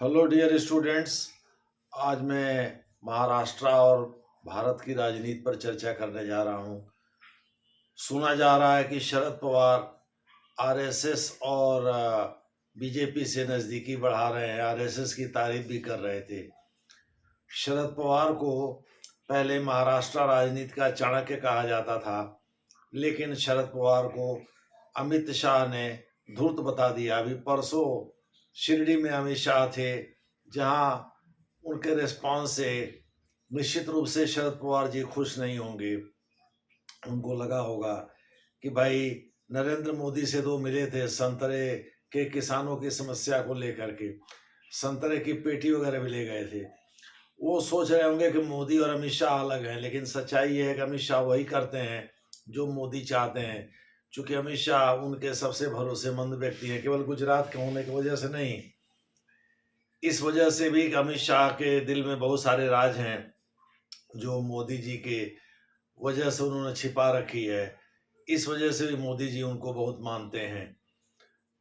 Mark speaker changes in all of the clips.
Speaker 1: Hello dear students. आज मैं महाराष्ट्र और भारत की राजनीति पर चर्चा करने जा रहा हूं। सुना जा रहा है कि शरद पवार आरएसएस और बीजेपी से नज़दीकी बढ़ा रहे हैं। आरएसएस की तारीफ भी कर रहे थे। शरद पवार को पहले महाराष्ट्र राजनीति का चाणक्य कहा जाता था, लेकिन शरद पवार को अमित शाह ने धूर्त बता दिया। अभी परसों शिरडी में अमित शाह थे, जहां उनके रिस्पॉन्स से निश्चित रूप से शरद पवार जी खुश नहीं होंगे। उनको लगा होगा कि भाई नरेंद्र मोदी से तो मिले थे संतरे के किसानों की समस्या को लेकर के, संतरे की पेटी वगैरह भी ले गए थे। वो सोच रहे होंगे कि मोदी और अमित शाह अलग हैं, लेकिन सच्चाई ये है कि अमित शाह वही करते हैं जो मोदी चाहते हैं। चूंकि अमित शाह उनके सबसे भरोसेमंद व्यक्ति हैं, केवल गुजरात के होने की वजह से नहीं, इस वजह से भी अमित शाह के दिल में बहुत सारे राज हैं जो मोदी जी के वजह से उन्होंने छिपा रखी है। इस वजह से भी मोदी जी उनको बहुत मानते हैं।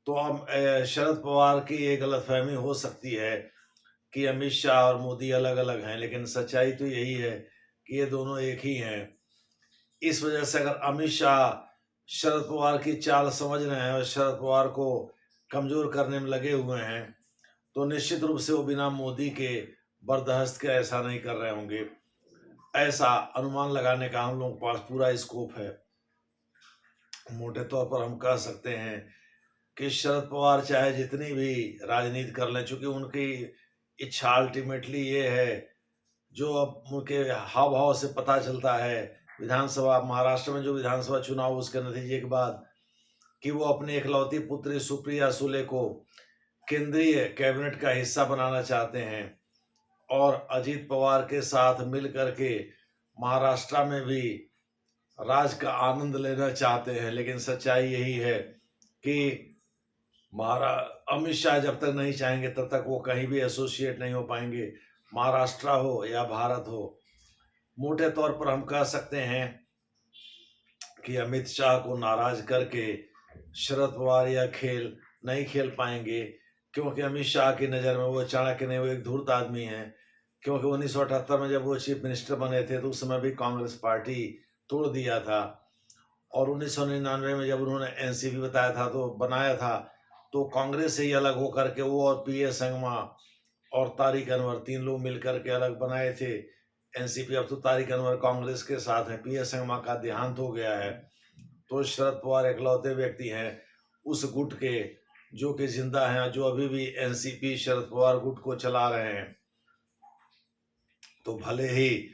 Speaker 1: तो अब शरद पवार की ये गलतफहमी हो सकती है कि अमित शाह और मोदी अलग अलग हैं, लेकिन सच्चाई तो यही है कि ये दोनों एक ही हैं। इस वजह से अगर अमित शाह शरद पवार की चाल समझ रहे हैं और शरद पवार को कमजोर करने में लगे हुए हैं, तो निश्चित रूप से वो बिना मोदी के बर्दाश्त के ऐसा नहीं कर रहे होंगे। ऐसा अनुमान लगाने का हम लोगों के पास पूरा स्कोप है। मोटे तौर पर हम कह सकते हैं कि शरद पवार चाहे जितनी भी राजनीति कर लें, चूंकि उनकी इच्छा अल्टीमेटली ये है, जो अब उनके हाव भाव से पता चलता है विधानसभा महाराष्ट्र में जो विधानसभा चुनाव उसके नतीजे के बाद, कि वो अपनी इकलौती पुत्री सुप्रिया सुले को केंद्रीय कैबिनेट का हिस्सा बनाना चाहते हैं और अजीत पवार के साथ मिल करके महाराष्ट्र में भी राज का आनंद लेना चाहते हैं। लेकिन सच्चाई यही है कि महारा अमित शाह जब तक नहीं चाहेंगे तब तक वो कहीं भी एसोसिएट नहीं हो पाएंगे, महाराष्ट्र हो या भारत हो। मोटे तौर पर हम कह सकते हैं कि अमित शाह को नाराज करके शरद पवार यह खेल नहीं खेल पाएंगे, क्योंकि अमित शाह की नज़र में वो चाणक्य नहीं, वो एक धूर्त आदमी है। क्योंकि 1978 में जब वो चीफ मिनिस्टर बने थे तो उस समय भी कांग्रेस पार्टी तोड़ दिया था, और 1999 में जब उन्होंने एनसीपी बताया था तो बनाया था, तो कांग्रेस से ही अलग होकर के वो और पीए संगमा और तारिक अनवर तीन लोग मिलकर के अलग बनाए थे एनसीपी। अब तो तारिक अनवर कांग्रेस के साथ हैं, पीए संगमा का देहांत हो गया है। तो शरद पवार इकलौते व्यक्ति हैं उस गुट के जो कि जिंदा हैं, जो अभी भी एनसीपी शरद पवार गुट को चला रहे हैं। तो भले ही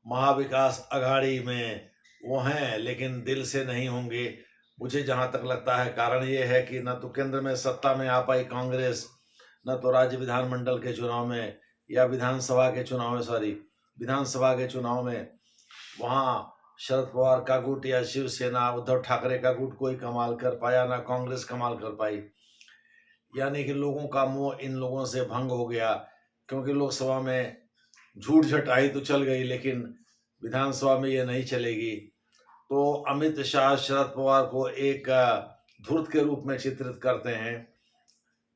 Speaker 1: महाविकास अघाड़ी में वो हैं, लेकिन दिल से नहीं होंगे, मुझे जहां तक लगता है। कारण ये है कि न तो केंद्र में सत्ता में आ पाई कांग्रेस, न तो राज्य विधानमंडल के चुनाव में या विधानसभा के चुनाव में, विधानसभा के चुनाव में वहां शरद पवार का गुट या शिवसेना उद्धव ठाकरे का गुट कोई कमाल कर पाया, ना कांग्रेस कमाल कर पाई। यानी कि लोगों का मोह इन लोगों से भंग हो गया, क्योंकि लोकसभा में झूठ झटाई तो चल गई, लेकिन विधानसभा में ये नहीं चलेगी। तो अमित शाह शरद पवार को एक धूर्त के रूप में चित्रित करते हैं,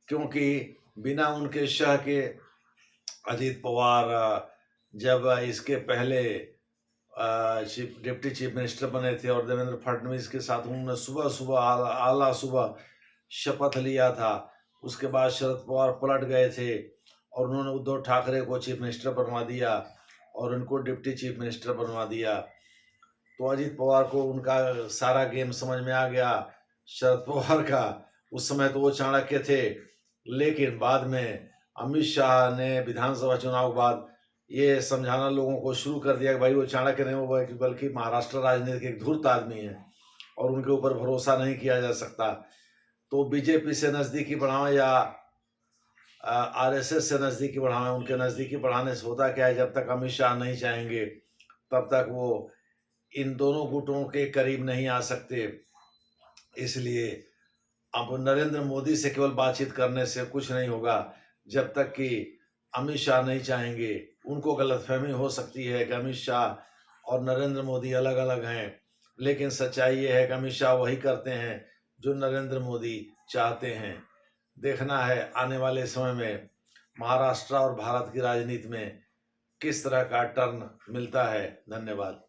Speaker 1: क्योंकि बिना उनके शह के अजीत पवार जब इसके पहले डिप्टी चीफ मिनिस्टर बने थे और देवेंद्र फडणवीस के साथ उन्होंने सुबह सुबह आला सुबह शपथ लिया था, उसके बाद शरद पवार पलट गए थे और उन्होंने उद्धव ठाकरे को चीफ मिनिस्टर बनवा दिया और उनको डिप्टी चीफ मिनिस्टर बनवा दिया। तो अजीत पवार को उनका सारा गेम समझ में आ गया शरद पवार का। उस समय तो वो चाणक्य थे, लेकिन बाद में अमित शाह ने विधानसभा चुनाव के बाद ये समझाना लोगों को शुरू कर दिया कि भाई वो चाणक्य नहीं हुआ, बल्कि महाराष्ट्र राजनीति के एक धूर्त आदमी है और उनके ऊपर भरोसा नहीं किया जा सकता। तो बीजेपी से नज़दीकी बढ़ावें या आरएसएस से नज़दीकी बढ़ावें, उनके नज़दीकी बढ़ाने से होता क्या है, जब तक अमित शाह नहीं चाहेंगे तब तक वो इन दोनों गुटों के करीब नहीं आ सकते। इसलिए अब नरेंद्र मोदी से केवल बातचीत करने से कुछ नहीं होगा, जब तक कि अमित शाह नहीं चाहेंगे। उनको गलतफहमी हो सकती है कि अमित शाह और नरेंद्र मोदी अलग अलग हैं, लेकिन सच्चाई ये है कि अमित शाह वही करते हैं जो नरेंद्र मोदी चाहते हैं। देखना है आने वाले समय में महाराष्ट्र और भारत की राजनीति में किस तरह का टर्न मिलता है। धन्यवाद।